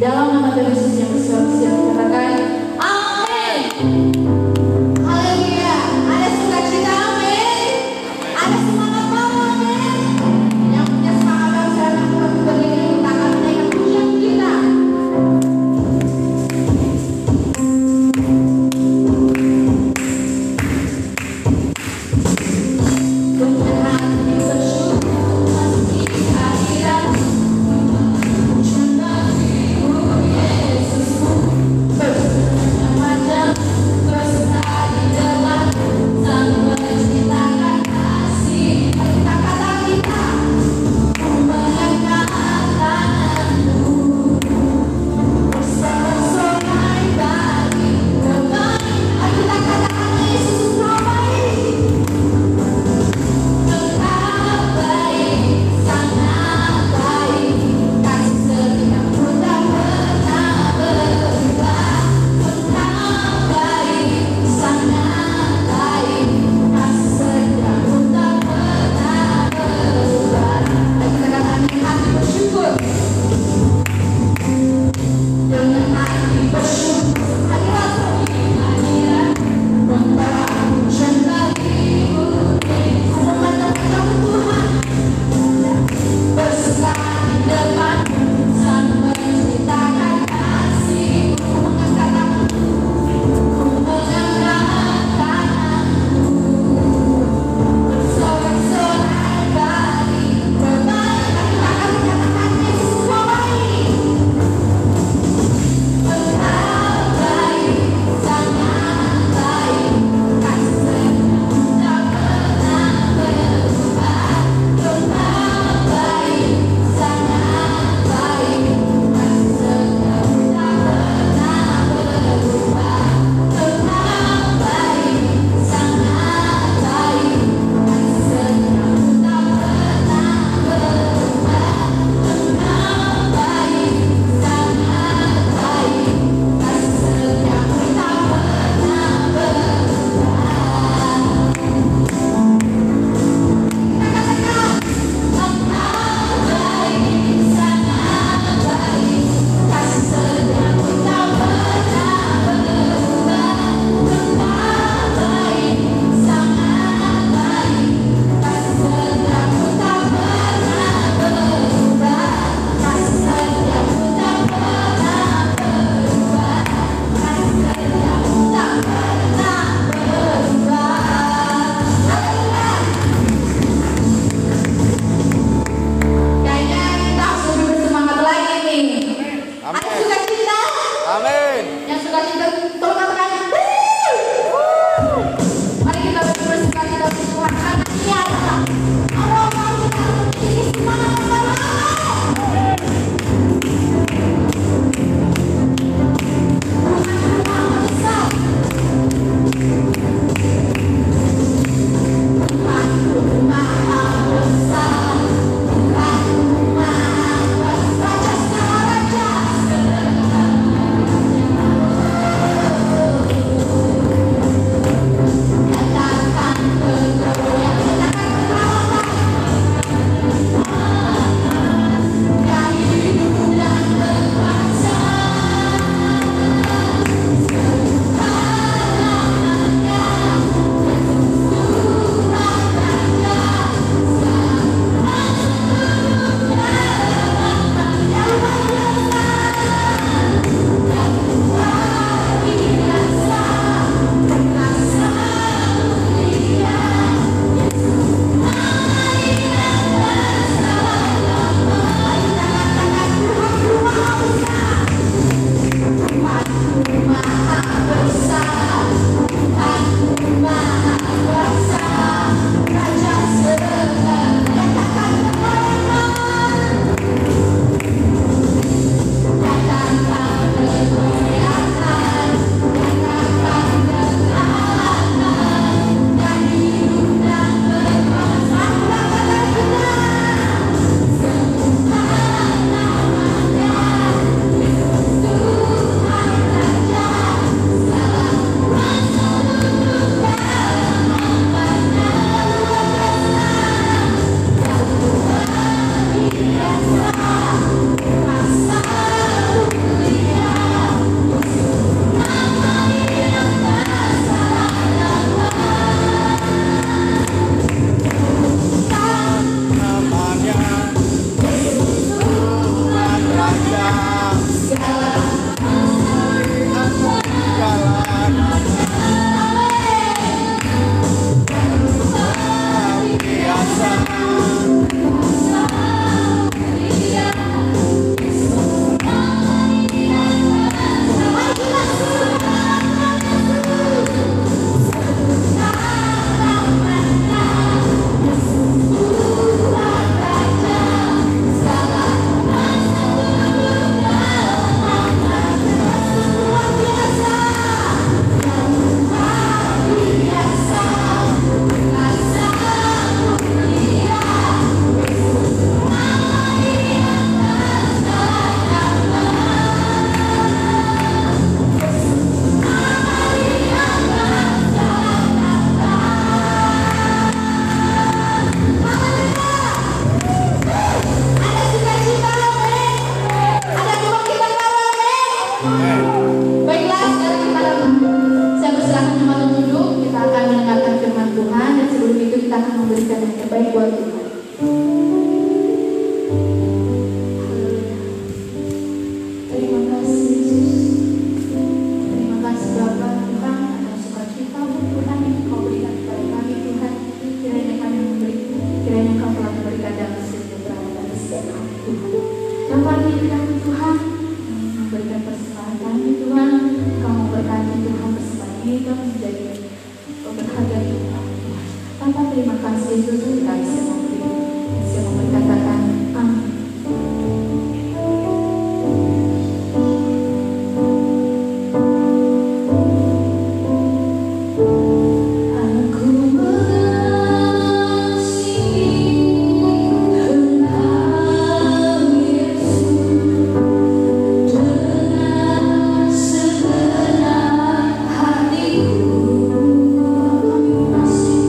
dalam nama Tuhan Yesus yang bersiap-siap dikatakan amin. Haleluya. Ada sukacita, amin. Ada semangat baru, amin. Yang punya semangat baru sekarang kita berdiri, kita akan menaikkan pujian kita. Dengan hati bersyukur masih kehadiran. Pujian bagi Tuhan. Dan pagi ini kami Tuhan memberikan persembahan kami Tuhan. Kau memberkati Tuhan persembahan ini kami menjadi berharga di Tuhan. Tanpa terima kasih Yesus kita bisa memberi, bisa memberkatakan amin. Hatiku, kami masih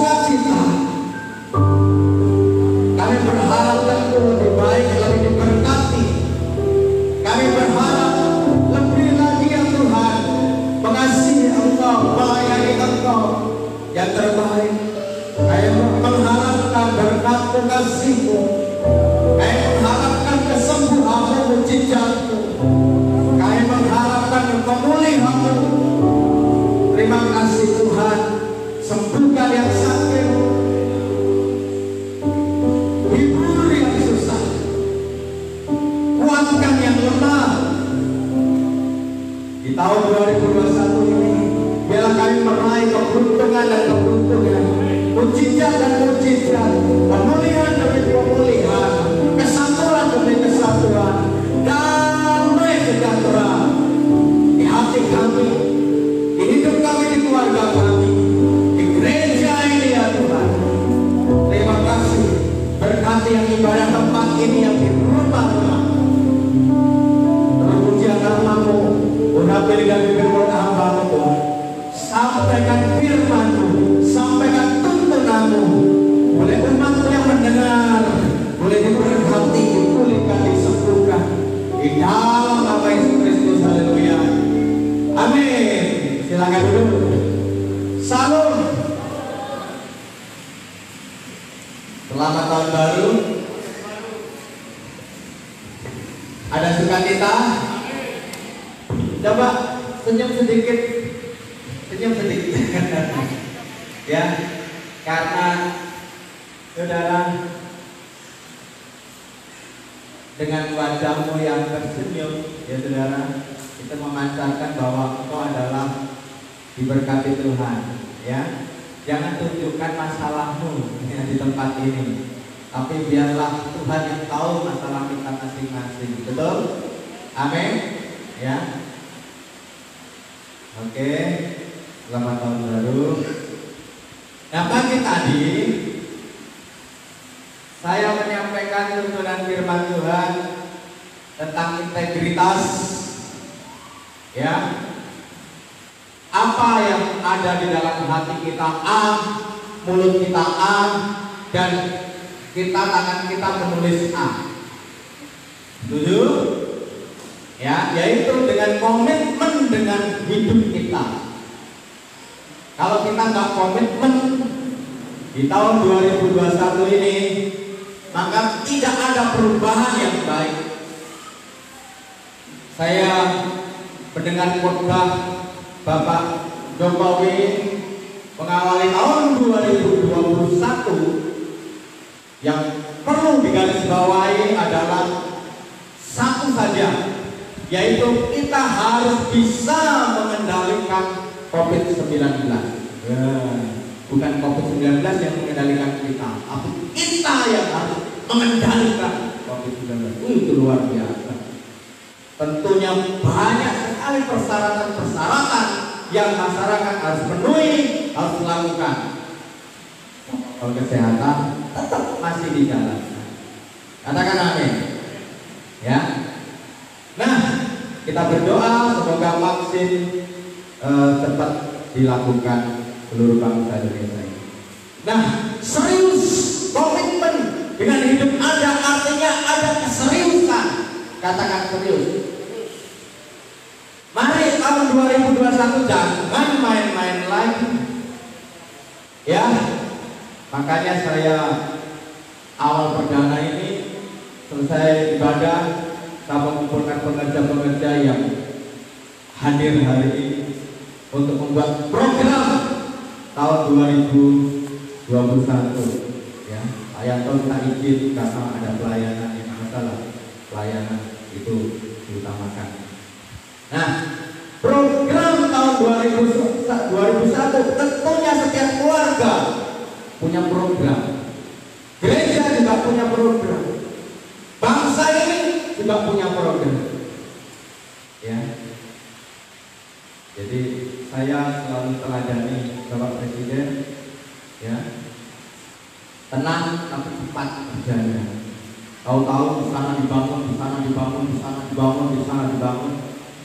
sukacita. Kami berharap tentu lebih baik, lebih diberkati. Kami berharap lebih lagi ya Tuhan, mengasihi Engkau, melayani Engkau yang terbaik. Kami mengharapkan berkat-Mu, kasih-Mu. Kami mengharapkan kesembuhan-Mu, mujizat-Mu. Kami mengharapkan pemulihan-Mu. Terima kasih Tuhan, sembuhkan yang sakit, hibur yang susah, kuatkan yang lemah. Di tahun 2021 ini, biarlah kami meraih keberuntungan dan keberuntungan, mujizat dan mujizat, pemulihan demi pemulihan, kesatuan demi kesatuan, damai sejahtera di hati kami, di hidup kami, di keluarga kami, di gereja ini ya Tuhan. Terima kasih, berkati yang ibadah tempat ini, yang di rumah-rumah. Terpujian nama-Mu, urapi dan bibir hamba-Mu Tuhan. Sampaikan firman-Mu, sampaikan tuntunan-Mu. Boleh umat-Mu yang mendengar, boleh diberkati, dipulihkan, disembuhkan. Di dalam nama Yesus Kristus, haleluya. Amin. Silakan duduk. Salam. Selamat tahun baru. Ada sukacita? Coba senyum sedikit. Senyum sedikit. Ya, karena saudara dengan wajahmu yang tersenyum, ya saudara, kita memancarkan bahwa engkau adalah diberkati Tuhan. Ya, jangan tunjukkan masalahmu ya, di tempat ini, tapi biarlah Tuhan yang tahu masalah kita masing-masing. Betul? Amin. Ya. Oke. Selamat tahun baru. Nah, pagi tadi saya menyampaikan tuntunan firman Tuhan tentang integritas. Ya. Apa yang ada di dalam hati kita A, mulut kita A, dan tangan kita menulis A. Setuju? Ya, yaitu dengan komitmen dengan hidup kita. Kalau kita nggak komitmen di tahun 2021 ini, maka tidak ada perubahan yang baik. Saya mendengar khotbah Bapak Jokowi mengawali tahun 2021, yang perlu digarisbawahi adalah satu saja, yaitu kita harus bisa mengendalikan COVID-19. Bukan COVID-19 yang mengendalikan kita, tapi kita yang harus mengendalikan COVID-19. Itu luar biasa. Tentunya banyak sekali persyaratan-persyaratan yang masyarakat harus penuhi, harus lakukan. Kalau kesehatan tetap masih dijalankan. Katakan amin. Ya. Nah, kita berdoa semoga vaksin cepat dilakukan seluruh bangsa Indonesia ini. Nah, serius, komitmen dengan hidup Anda artinya ada keseriusan. Katakan serius. Mari tahun 2021 jangan main-main lagi. Ya, makanya saya awal perdana ini selesai ibadah, saya mengumpulkan pengerja-pengerja yang hadir hari ini untuk membuat program tahun 2021. Ya, saya tahu kita izin karena ada pelayanan yang masalah. Pelayanan itu diutamakan. Nah, program tahun 2021 tentunya setiap keluarga punya program. Gereja juga punya program. Bangsa ini juga punya program. Ya. Jadi saya selalu teladani Bapak Presiden, ya, tenang tapi cepat kerjanya. Tahu-tahu di sana dibangun, di sana dibangun, di sana dibangun, di sana dibangun.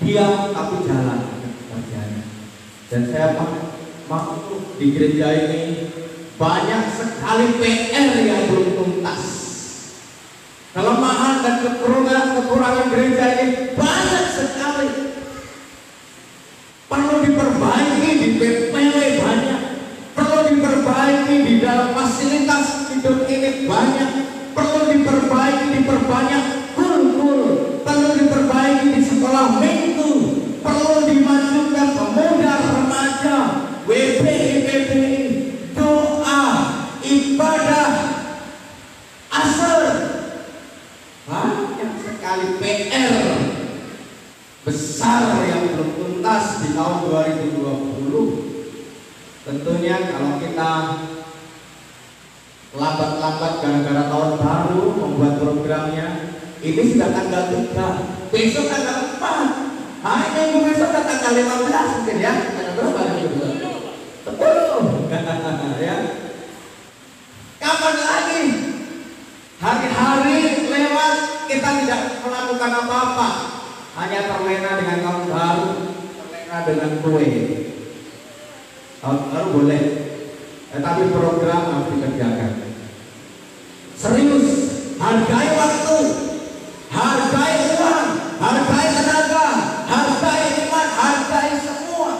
Diam tapi jalan kerjanya. Dan saya mau di gereja ini banyak sekali PR yang belum tuntas. Kelemahan dan kekurangan gereja ini banyak sekali. Perlu diperbaiki di PPW banyak. Perlu diperbaiki di dalam fasilitas hidup ini banyak. Perlu diperbaiki, diperbanyak guru-guru. Perlu diperbaiki di sekolah minggu. Perlu dimajukan pemuda, remaja, WPI, doa, ibadah, asal. Banyak sekali PR besar yang belum tuntas di tahun 2020. Tentunya kalau kita lambat-lambat gara-gara tahun baru membuat programnya, ini sudah tanggal 3, besok tanggal 4. Ini besok tanggal 15 mungkin ya. Tanggal berapa hari itu? 10. Ya. Kapan lagi? Hari-hari lewat kita tidak melakukan apa-apa, hanya terlena dengan tahun baru, terlena dengan kue. Tahun baru boleh, tetapi program harus dikerjakan. Serius, hargai waktu, hargai uang, hargai tenaga, hargai iman, hargai semua.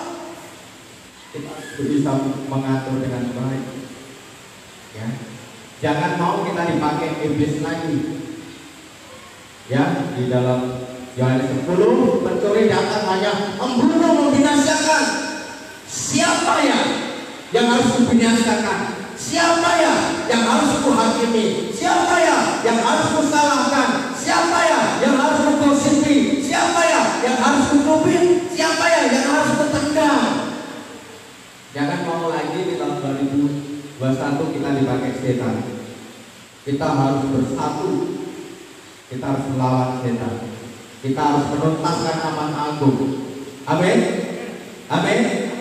Kita harus bisa mengatur dengan baik. Ya. Jangan mau kita dipakai iblis lagi. Ya, di dalam Yohanes 10, pencuri datang hanya membunuh, membinasakan. Siapa ya yang harus kubinasakan? Siapa ya yang harus kuhakimi? Siapa ya yang harus kusalahkan? Siapa ya yang harus kugosipi? Siapa ya yang harus kutubin? Siapa ya yang harus kutendang? Jangan mau lagi di tahun 2021 kita dipakai setan. Kita harus bersatu. Kita harus melawan setan. Kita harus menuntaskan amanah agung. Amin. Amin.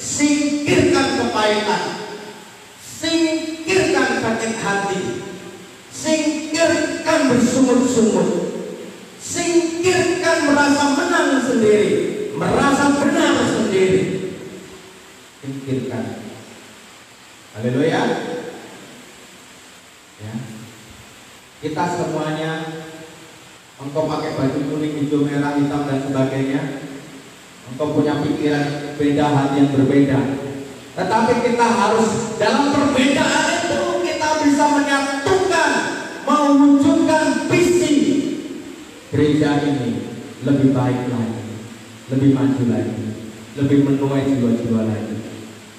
Singkirkan kepahitan, singkirkan sakit hati, singkirkan bersungut-sungut, singkirkan merasa menang sendiri, merasa benar sendiri. Singkirkan. Haleluya. Ya. Kita semuanya, engkau pakai baju kuning, hijau, merah, hitam dan sebagainya, engkau punya pikiran beda, hati yang berbeda. Tetapi kita harus dalam perbedaan itu kita bisa menyatukan, mewujudkan visi gereja ini lebih baik lagi, lebih maju lagi, lebih menuai jiwa-jiwa lagi.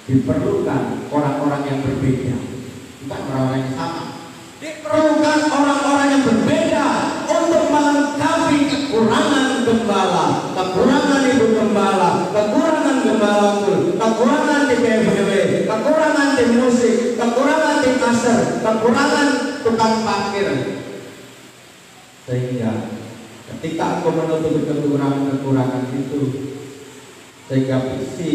Diperlukan orang-orang yang berbeda, bukan orang-orang yang sama. Diperlukan orang-orang yang berbeda untuk melengkapi kekurangan gembala, kekurangan ibu gembala, kekurangan gembala kul, kekurangan di PBW, kekurangan di musik, kekurangan di master, kekurangan tukang parkir. Sehingga ketika aku menutupi kekurangan-kekurangan itu, sehingga visi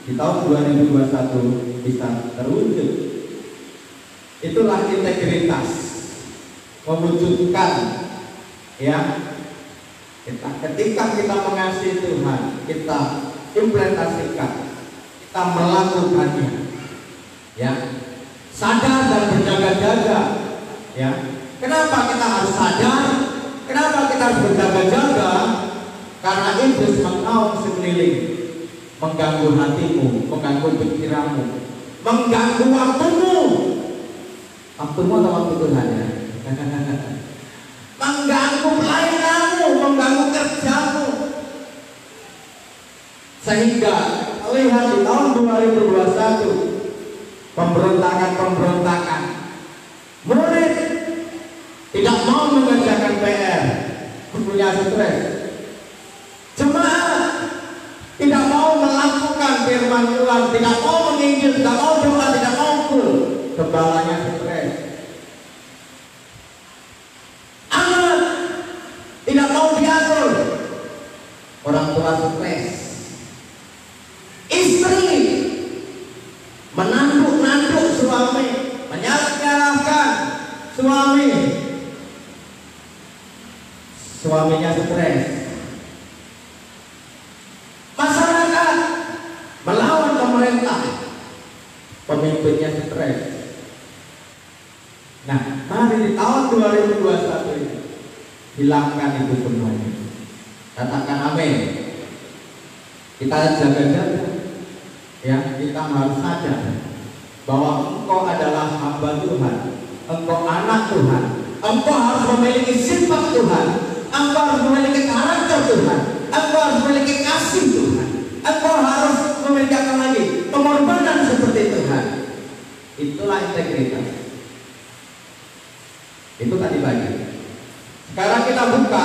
di tahun 2021 bisa terwujud. Itulah integritas, mewujudkan, ya. Ketika kita mengasihi Tuhan, kita implementasikan, kita melakukannya, ya. Sadar dan berjaga-jaga, ya. Kenapa kita harus sadar? Kenapa kita harus berjaga-jaga? Karena iblis mengaum sekeliling, mengganggu hatimu, mengganggu pikiranmu, mengganggu waktumu. Waktumu atau waktu Tuhan ya? Mengganggu pelayananmu, mengganggu kerjamu. Sehingga lihat di tahun 2021 pemberontakan, murid tidak mau mengerjakan PR, punya stres. Jemaat tidak mau melakukan firman Tuhan, tidak mau menginjil, tidak mau doa, tidak mau full. Gembalanya stres. Anak tidak mau diatur, orang tua stres. Istri menanduk suami, menyalahkan suami, suaminya stres. Masyarakat melawan pemerintah, pemimpinnya stres. Nah, mari di tahun 2021 ini hilangkan itu semuanya. Katakan amin. Kita jaga-jaga, ya, kita harus sadar bahwa engkau adalah hamba Tuhan, engkau anak Tuhan, engkau harus memiliki sifat Tuhan, engkau harus memiliki karakter Tuhan, engkau harus memiliki kasih Tuhan, engkau harus memiliki apa lagi? Pengorbanan seperti Tuhan. Itulah integritas. Itu tadi pagi. Sekarang kita buka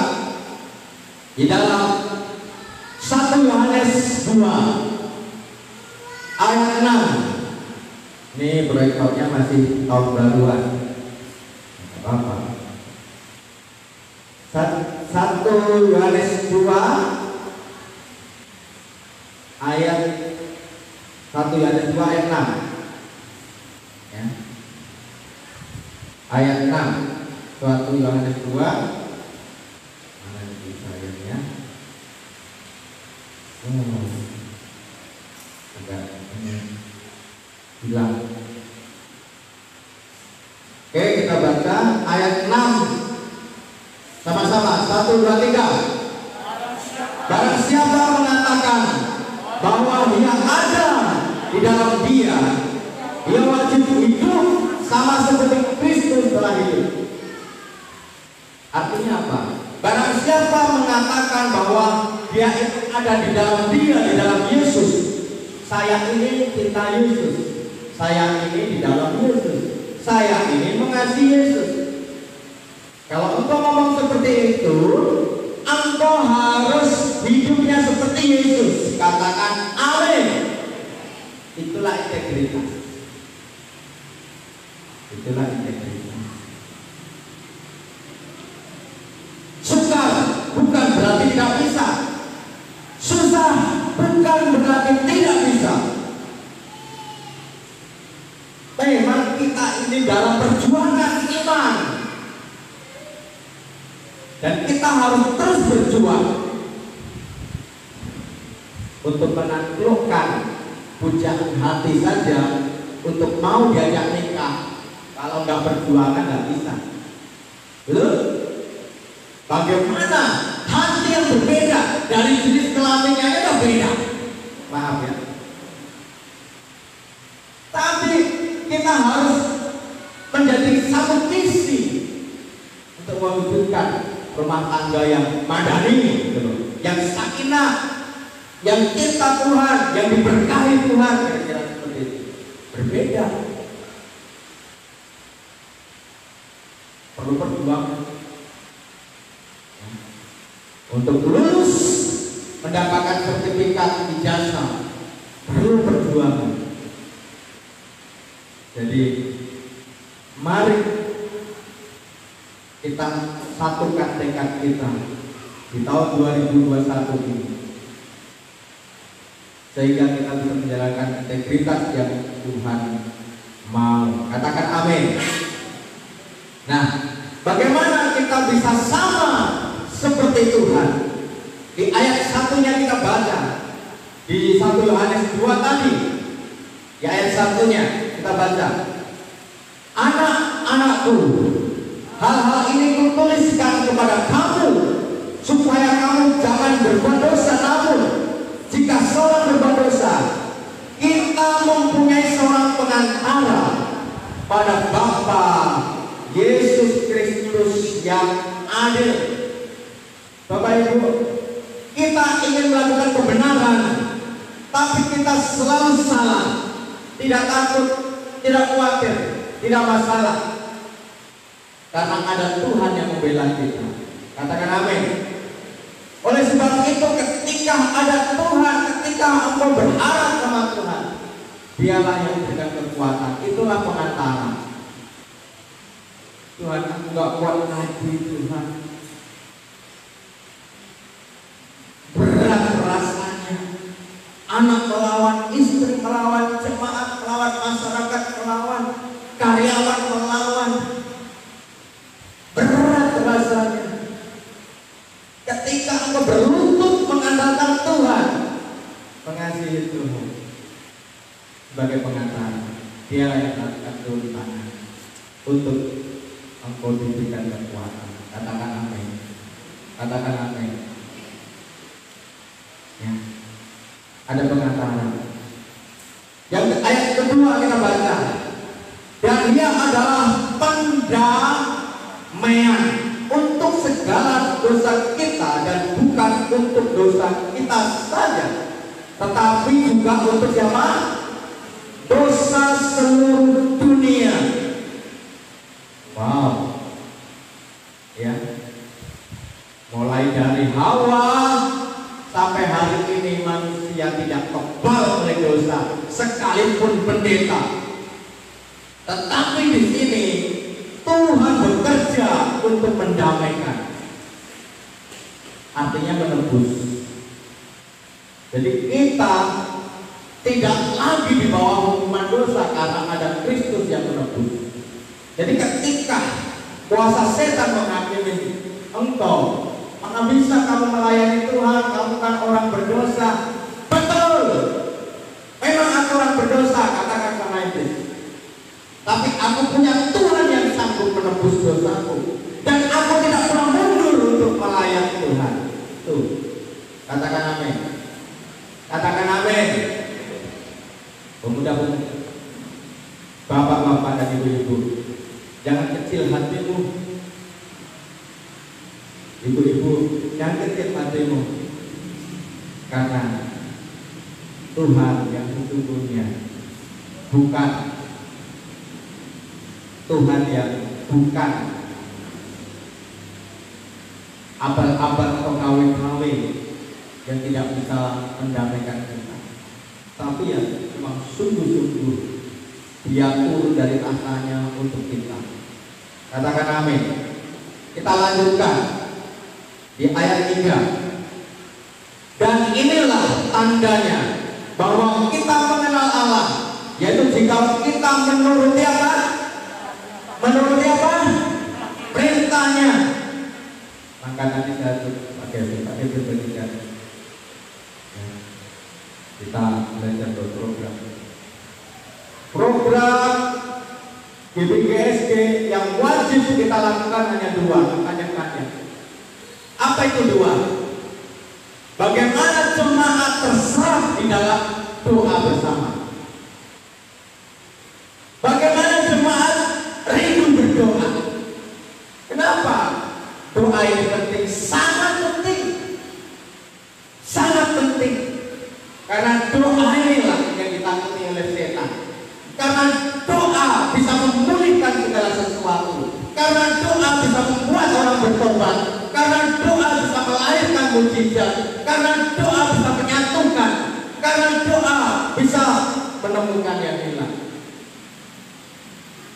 di dalam 1 Yohanes 2 ayat 6. Ini breakoutnya masih tahun baruan. Apa? 1 Yohanes 2 ayat 1 Yohanes 2 ayat 6. Ya. Ayat 6. 1 Yohanes 2. Mana di sayangnya? Agak hilang. Oke, kita baca ayat 6 sama-sama. 1, 2, 3. Barang siapa mengatakan bahwa dia ada di dalam dia wajib hidup sama seperti Kristus telah hidup. Artinya apa? Barang siapa mengatakan bahwa dia itu ada di dalam dia, di dalam Yesus, saya ini cinta Yesus, saya ini di dalam Yesus, saya ini mengasihi Yesus. Kalau engkau ngomong seperti itu, engkau harus hidupnya seperti Yesus. Katakan amin. Itulah integritas. Itulah integritas. Sukar bukan berarti tidak bisa. Susah bukan berarti tidak bisa. Memang kita ini dalam perjuangan iman, dan kita harus terus berjuang untuk menaklukkan pujaan hati saja, untuk mau diajak nikah. Kalau nggak perjuangan nggak bisa. Loh, bagaimana hati yang berbeda dari jenis kelaminnya itu beda? Maaf ya. Tapi kita harus menjadi satu visi untuk mewujudkan rumah tangga yang madani, gitu, yang sakinah, yang cinta Tuhan, yang diberkahi Tuhan, kira-kira seperti itu. Berbeda. Perlu perjuangan untuk lulus mendapatkan sertifikat ijazah, perlu perjuangan. Jadi mari kita satukan tekad kita di tahun 2021 ini, sehingga kita bisa menjalankan integritas yang Tuhan mau. Katakan amin. Nah, bagaimana kita bisa sama seperti Tuhan? Di ayat 1-nya kita baca di 1 Yohanes 2 tadi. Di ayat 1-nya kita baca, anak-anakku, hal-hal ini kutuliskan kepada kamu supaya kamu jangan berbuat dosa. Namun jika seorang berbuat dosa, kita mempunyai seorang pengantara pada Bapa, Yesus Kristus yang adil. Bapak Ibu, kita ingin melakukan kebenaran, tapi kita selalu salah. Tidak takut, tidak khawatir, tidak masalah, karena ada Tuhan yang membela kita. Katakan amin. Oleh sebab itu, ketika ada Tuhan, ketika engkau berharap sama Tuhan, Dialah yang memberikan kekuatan. Itulah pengantara. Tuhan, aku gak kuat lagi, Tuhan. Berat rasanya. Anak melawan istri, melawan jemaat, melawan masyarakat, melawan karyawan, melawan. Berat rasanya. Ketika engkau berlutut mengandalkan Tuhan, mengasihi Tuhan sebagai pengantara, Dia yang akan turun tangan untuk engkau diberikan kekuatan. Katakan amin. Katakan amin. Ya. Ada pengantaran. Yang ayat kedua kita baca. Dan dia adalah pendamaian untuk segala dosa kita, dan bukan untuk dosa kita saja, tetapi juga untuk siapa? Dosa seluruh dunia. Wow. Ya. Mulai dari Hawa sampai hari ini manusia tidak kebal oleh dosa, sekalipun pendeta. Tetapi di sini Tuhan bekerja untuk mendamaikan. Artinya menebus. Jadi kita tidak lagi di bawah hukuman dosa karena ada Kristus yang menebus. Jadi ketika kuasa setan menghakimi engkau, mana bisa kamu melayani Tuhan, kamu kan orang berdosa. Betul, memang aku orang berdosa, katakan sama iblis. Tapi aku punya Tuhan yang sanggup menebus dosaku, dan aku tidak pernah mundur untuk melayani Tuhan. Tuh, katakan amin. Katakan amin. Pemuda-pemudi, bapak-bapak dan ibu-ibu, jangan kecil hatimu. Ibu-ibu, jangan kecil hatimu, karena Tuhan yang sesungguhnya bukan Tuhan yang bukan abal-abal atau kawin-kawin yang tidak bisa mendamaikan kita, tapi ya memang sungguh-sungguh Dia turun dari tahtanya untuk kita. Katakan amin. Kita lanjutkan di ayat 3. Dan inilah tandanya bahwa kita mengenal Allah, yaitu jika kita menuruti apa? Menuruti apa? Perintahnya. Maka nanti saya pakai berbicara. Kita belajar program GBGSG yang wajib kita lakukan hanya 2, makanya. Apa itu 2? Bagaimana jemaat terserap di dalam doa bersama. Bagaimana jemaat rindu berdoa. Kenapa? Doa ini penting, sangat penting. Sangat penting. Karena doa inilah yang ditakuti oleh setan. Karena doa bisa memulihkan segala sesuatu. Karena doa bisa membuat orang bertobat. Karena doa bisa melahirkan mujizat. Karena doa bisa menyatukan. Karena doa bisa menemukan yang hilang.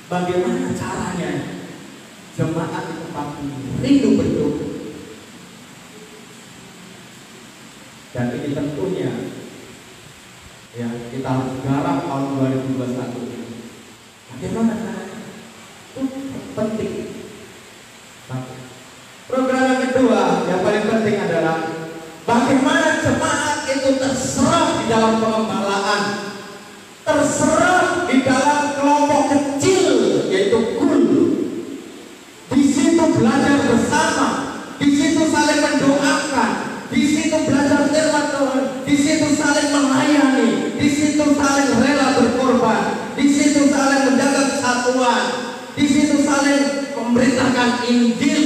Bagaimana caranya jemaat di tempat ini rindu berdoa? Dan ini tentunya ya kita harus garap tahun 2021 ini. Bagaimana caranya? Itu penting. Program yang kedua yang paling penting adalah bagaimana jemaat itu terserap di dalam pengembalaan, terserap di dalam kelompok kecil yaitu kul. Di situ belajar bersama, di situ saling mendoakan, di situ belajar firman Tuhan, di situ saling melayani, di situ saling rela berkorban, di situ saling menjaga kesatuan, di situ saling memberitakan Injil.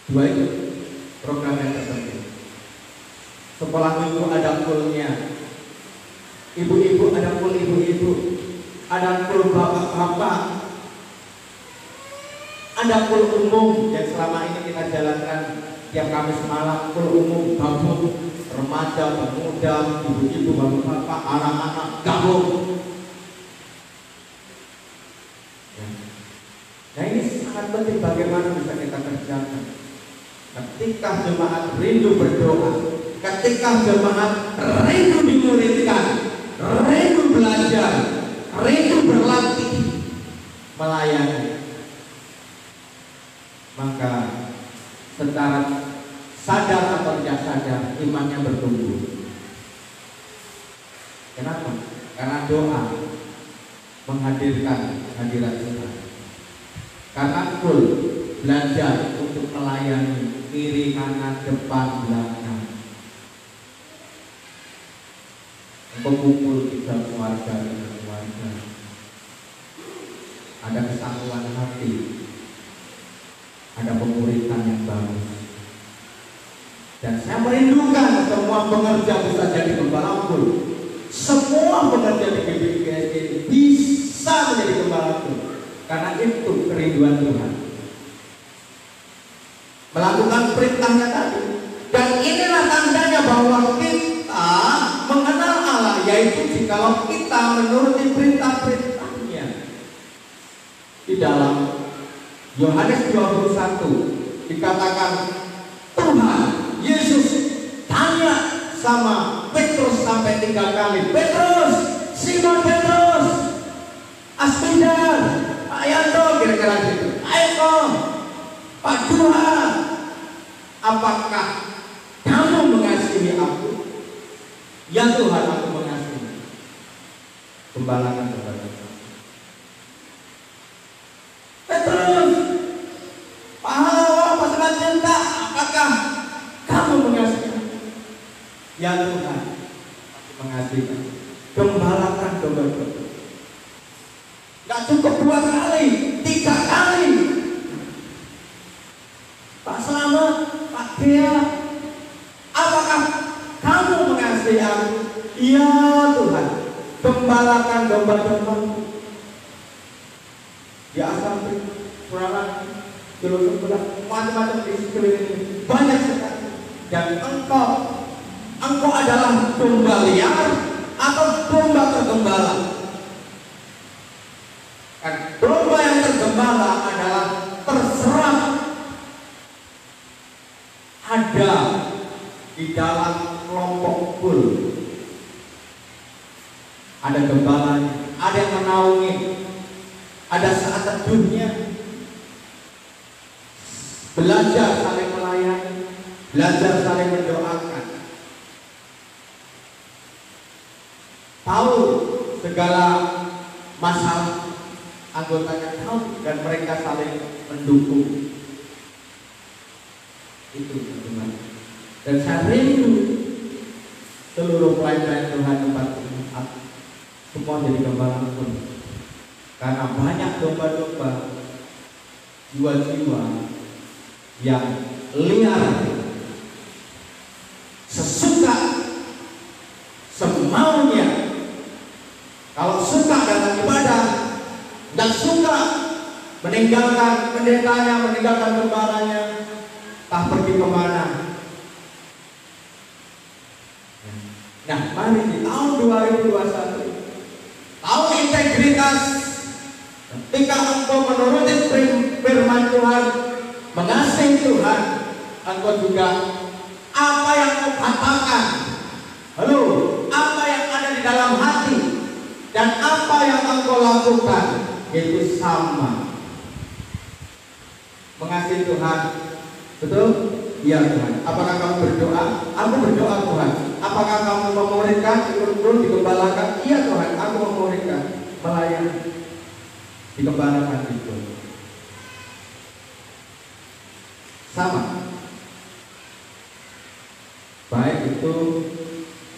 2 itu program yang terpenting. Sekolah minggu ada kulnya, ibu-ibu ada kul ibu-ibu, ada kul bapak-bapak, ada kul umum yang selama ini kita jalankan tiap Kamis malam. Kul umum gabung, remaja, pemuda, ibu-ibu, bapak-bapak, anak-anak gabung. Nah ini sangat penting bagaimana bisa kita kerjakan. Ketika jemaat rindu berdoa, ketika jemaat rindu dimuridkan, rindu belajar, rindu berlatih, melayani, maka secara sadar atau tidak sadar imannya bertumbuh. Kenapa? Karena doa. menghadirkan hadirat Tuhan. Karena full belajar untuk melayani kiri, kanan, depan, belakang. Engkau kumpul tiga keluarga dengan keluarga. Ada kesatuan hati, ada pemuritan yang bagus. Dan saya merindukan semua pengerja bisa jadi gembala full. Semua pengerja di GBKSD bisa menjadi gembala full. Karena itu kerinduan Tuhan. Melakukan perintahnya tadi. Dan inilah tandanya bahwa kita mengenal Allah, yaitu jikalau kita menuruti perintah-perintahnya. Di dalam Yohanes 21 dikatakan Tuhan Yesus tanya sama Petrus sampai 3 kali. Petrus, Simon Petrus, Asmindar, Pak Yanto, kira-kira gitu. Ayo Pak Tuhan, apakah kamu mengasihi aku? Ya Tuhan, aku mengasihi. Gembalakan kepada Tuhan. Petrus, pahlawan pasangan cinta, apakah kamu mengasihi? Ya Tuhan, aku mengasihi. Gembalakan domba-domba. Gak cukup 2 kali, 3 kali. Pak Slamet, Pak Dea, apakah kamu mengasihi aku? Ya Tuhan, gembalakan domba-domba. Di Asam Puralan, Jolo Sebelah, macam-macam di sekeliling ini banyak sekali. Dan engkau adalah domba liar atau domba tergembala? Kan domba yang tergembala adalah terserah ada di dalam kelompok full. Ada gembalanya, ada yang menaungi, ada saat teduhnya. Belajar saling melayani, belajar saling mendoakan. Tahu segala masalah anggotanya, tahu, dan mereka saling mendukung. Itu teman-teman. Dan saya rindu seluruh pelayan Tuhan tempat ini semua jadi gembala pun. Karena banyak domba-domba, jiwa-jiwa yang liar, sesuka, semaunya. Kalau suka dalam ibadah, dan suka meninggalkan pendetanya, meninggalkan gembalanya, tak pergi kemana. Nah, mari di tahun 2021, tahun integritas, ketika engkau menuruti firman Tuhan, mengasihi Tuhan, engkau juga apa yang kau katakan, halo, apa yang ada di dalam hati, dan apa yang engkau lakukan, itu sama. Mengasihi Tuhan, betul? Iya Tuhan. Apakah kamu berdoa? Aku berdoa Tuhan. Apakah kamu memuridkan, ikut-ikut digembalakan? Iya Tuhan, aku memuridkan, melayani, digembalakan itu. Sama. Baik itu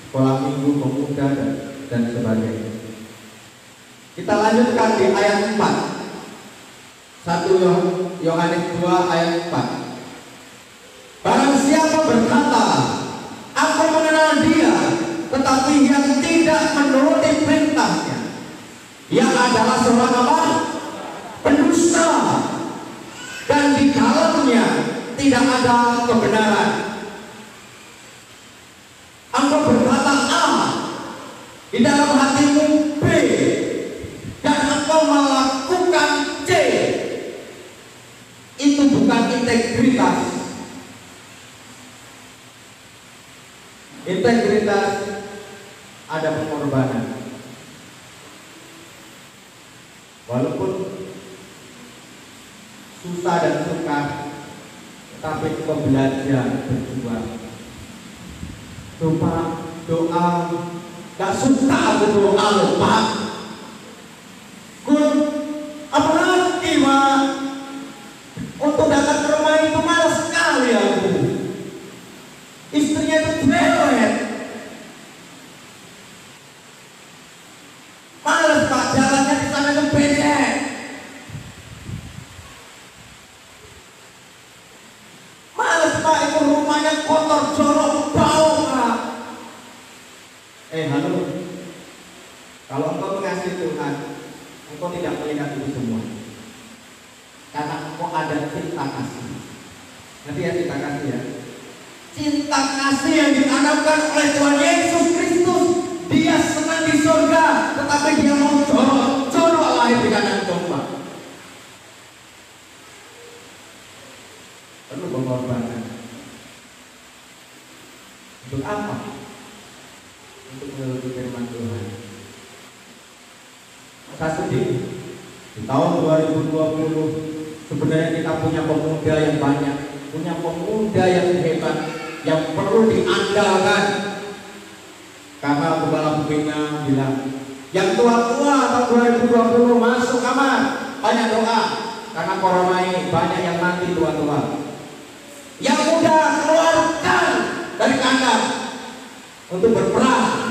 sekolah minggu, pemuda, dan sebagainya. Kita lanjutkan di ayat 4. 1 Yohanes 2 ayat 4. Barang siapa berkata, aku mengenal dia, tetapi yang tidak menuruti perintahnya, dia adalah seorang apa? Pendusta, dan di dalamnya tidak ada kebenaran. Engkau berkata A, di dalam hatimu B, dan engkau melakukan C. Itu bukan integritas. Integritas ada pengorbanan. Walaupun susah dan sukar, tapi kau belajar berjuang. Doa, gak suka aku doa lupa. Nanti ya kita kasih ya. Cinta kasih yang ditanamkan oleh Tuhan Yesus Kristus. Dia senang di surga, tetapi dia mau jodoh lahir di kanan domba. Perlu pengorbanan. Untuk apa? Untuk menuruti firman Tuhan. Saya sedih di tahun 2020 sebenarnya kita punya pemuda yang banyak, punya pemuda yang hebat, yang perlu diandalkan. Karena kepala pembina bilang, yang tua-tua tahun 2020 masuk kamar, banyak doa. Karena corona ini banyak yang mati tua-tua. Yang muda keluarkan dari kandang untuk berperang